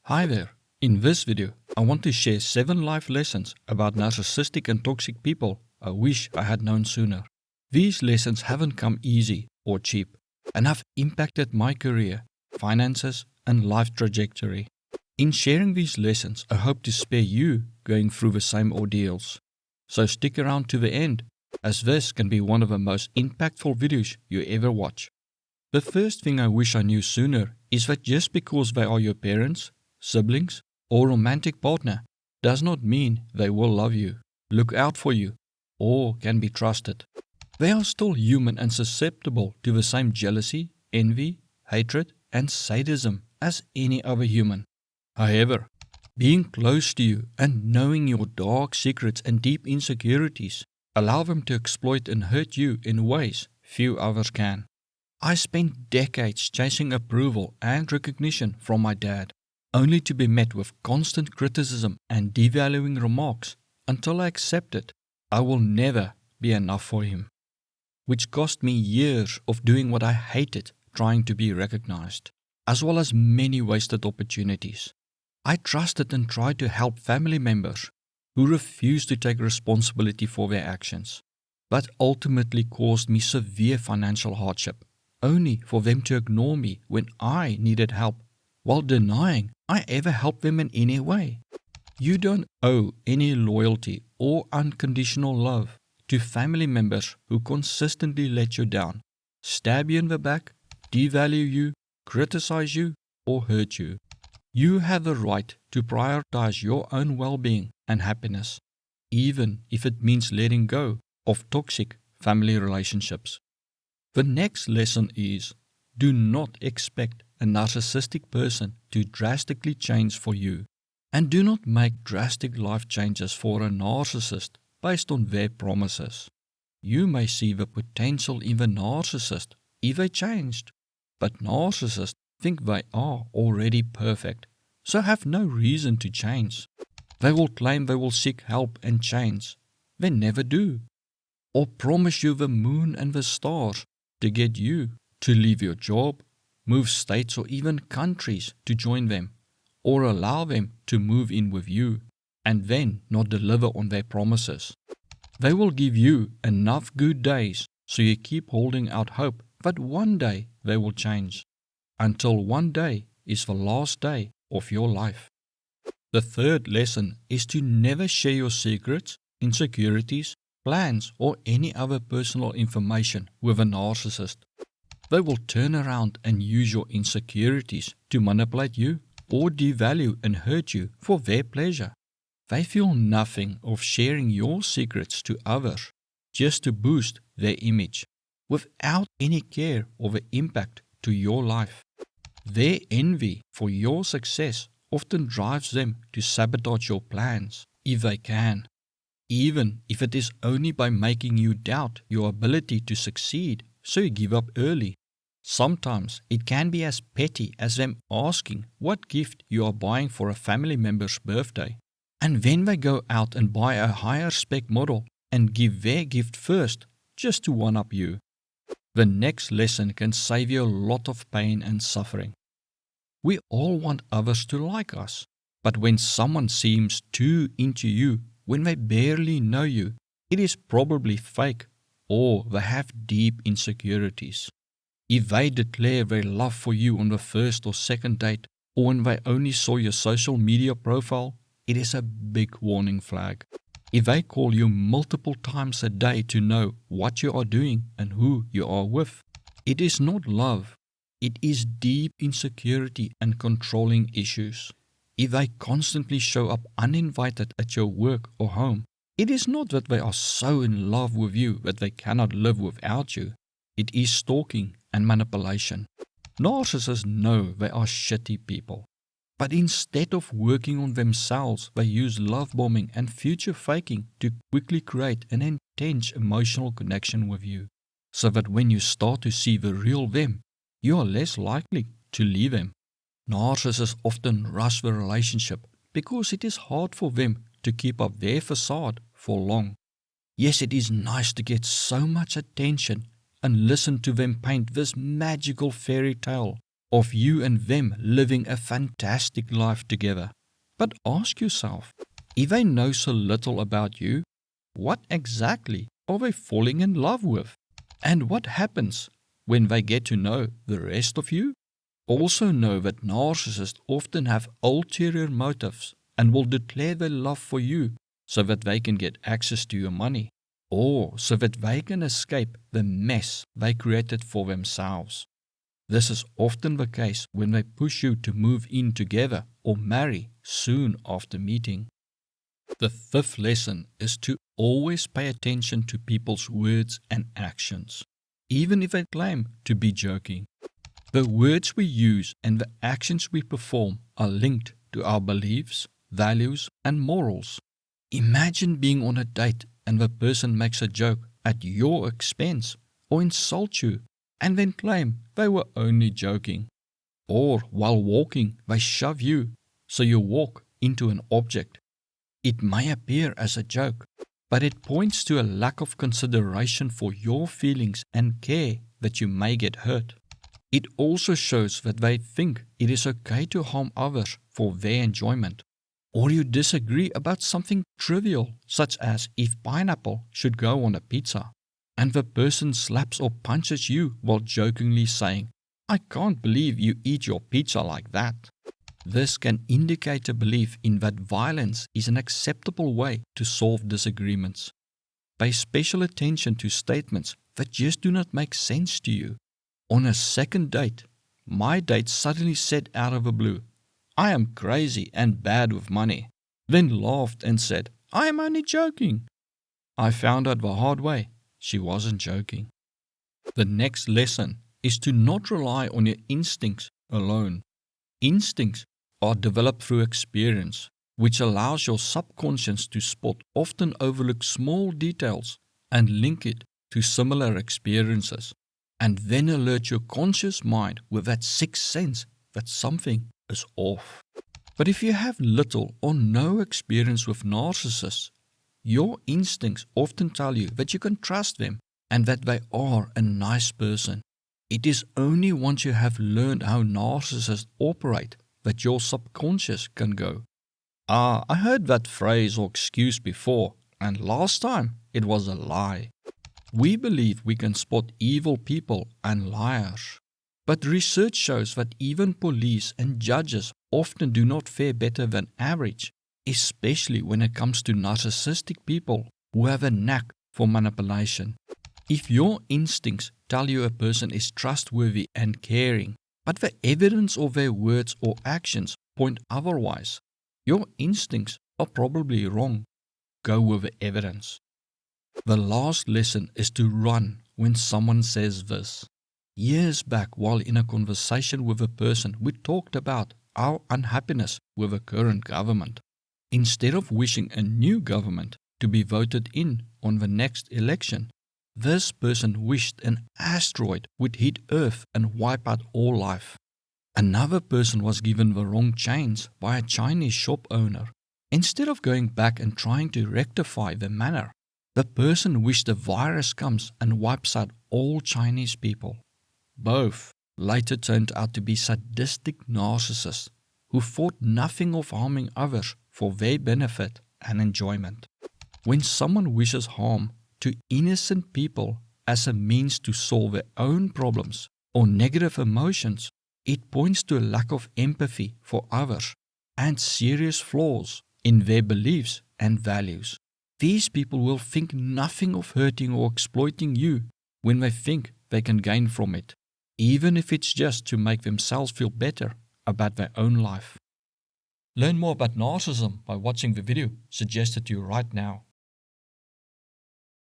Hi there. In this video, I want to share 7 life lessons about narcissistic and toxic people I wish I had known sooner. These lessons haven't come easy or cheap and have impacted my career, finances, and life trajectory. In sharing these lessons, I hope to spare you going through the same ordeals. So stick around to the end, as this can be one of the most impactful videos you ever watch. The first thing I wish I knew sooner is that just because they are your parents, siblings, or romantic partner does not mean they will love you, look out for you, or can be trusted. They are still human and susceptible to the same jealousy, envy, hatred, and sadism as any other human. However, being close to you and knowing your dark secrets and deep insecurities allow them to exploit and hurt you in ways few others can. I spent decades chasing approval and recognition from my dad, only to be met with constant criticism and devaluing remarks until I accepted I will never be enough for him, which cost me years of doing what I hated trying to be recognized, as well as many wasted opportunities. I trusted and tried to help family members who refused to take responsibility for their actions, but ultimately caused me severe financial hardship, only for them to ignore me when I needed help, while denying I ever helped them in any way. You don't owe any loyalty or unconditional love to family members who consistently let you down, stab you in the back, devalue you, criticize you, or hurt you. You have the right to prioritize your own well-being and happiness, even if it means letting go of toxic family relationships. The next lesson is, do not expect a narcissistic person to drastically change for you, and do not make drastic life changes for a narcissist based on their promises. You may see the potential in the narcissist if they changed, but narcissists think they are already perfect, so have no reason to change. They will claim they will seek help and change. They never do. Or promise you the moon and the stars to get you to leave your job, move states or even countries to join them, or allow them to move in with you, and then not deliver on their promises. They will give you enough good days so you keep holding out hope that one day they will change, until one day is the last day of your life. The third lesson is to never share your secrets, insecurities, plans, or any other personal information with a narcissist. They will turn around and use your insecurities to manipulate you or devalue and hurt you for their pleasure. They feel nothing of sharing your secrets to others just to boost their image, without any care of the impact to your life. Their envy for your success often drives them to sabotage your plans if they can, even if it is only by making you doubt your ability to succeed so you give up early. Sometimes it can be as petty as them asking what gift you are buying for a family member's birthday, and then they go out and buy a higher spec model and give their gift first just to one-up you. The next lesson can save you a lot of pain and suffering. We all want others to like us, but when someone seems too into you when they barely know you, it is probably fake, or they have deep insecurities. If they declare their love for you on the first or second date, or when they only saw your social media profile, it is a big warning flag. If they call you multiple times a day to know what you are doing and who you are with, it is not love. It is deep insecurity and controlling issues. If they constantly show up uninvited at your work or home, it is not that they are so in love with you that they cannot live without you. It is stalking and manipulation. Narcissists know they are shitty people, but instead of working on themselves, they use love bombing and future faking to quickly create an intense emotional connection with you, so that when you start to see the real them, you are less likely to leave them. Narcissists often rush the relationship because it is hard for them to keep up their facade for long. Yes, it is nice to get so much attention and listen to them paint this magical fairy tale of you and them living a fantastic life together. But ask yourself, if they know so little about you, what exactly are they falling in love with? And what happens when they get to know the rest of you? Also know that narcissists often have ulterior motives and will declare their love for you so that they can get access to your money, or so that they can escape the mess they created for themselves. This is often the case when they push you to move in together or marry soon after meeting. The fifth lesson is to always pay attention to people's words and actions, even if they claim to be joking. The words we use and the actions we perform are linked to our beliefs, values, and morals. Imagine being on a date and the person makes a joke at your expense or insults you and then claim they were only joking. Or while walking, they shove you so you walk into an object. It may appear as a joke, but it points to a lack of consideration for your feelings and care that you may get hurt. It also shows that they think it is okay to harm others for their enjoyment. Or you disagree about something trivial, such as if pineapple should go on a pizza, and the person slaps or punches you while jokingly saying, "I can't believe you eat your pizza like that." This can indicate a belief in that violence is an acceptable way to solve disagreements. Pay special attention to statements that just do not make sense to you. On a second date, my date suddenly said out of the blue, "I am crazy and bad with money," then laughed and said, "I am only joking." I found out the hard way she wasn't joking. The next lesson is to not rely on your instincts alone. Instincts are developed through experience, which allows your subconscious to spot often overlooked small details and link it to similar experiences, and then alert your conscious mind with that sixth sense that something is off. But if you have little or no experience with narcissists, your instincts often tell you that you can trust them and that they are a nice person. It is only once you have learned how narcissists operate that your subconscious can go, "Ah, I heard that phrase or excuse before, and last time it was a lie." We believe we can spot evil people and liars. But research shows that even police and judges often do not fare better than average, especially when it comes to narcissistic people who have a knack for manipulation. If your instincts tell you a person is trustworthy and caring, but the evidence of their words or actions point otherwise, your instincts are probably wrong. Go with the evidence. The last lesson is to run when someone says this. Years back, while in a conversation with a person, we talked about our unhappiness with the current government. Instead of wishing a new government to be voted in on the next election, this person wished an asteroid would hit Earth and wipe out all life. Another person was given the wrong chains by a Chinese shop owner. Instead of going back and trying to rectify the matter, the person wished a virus comes and wipes out all Chinese people. Both later turned out to be sadistic narcissists who thought nothing of harming others for their benefit and enjoyment. When someone wishes harm to innocent people as a means to solve their own problems or negative emotions, it points to a lack of empathy for others and serious flaws in their beliefs and values. These people will think nothing of hurting or exploiting you when they think they can gain from it, even if it's just to make themselves feel better about their own life. Learn more about narcissism by watching the video suggested to you right now.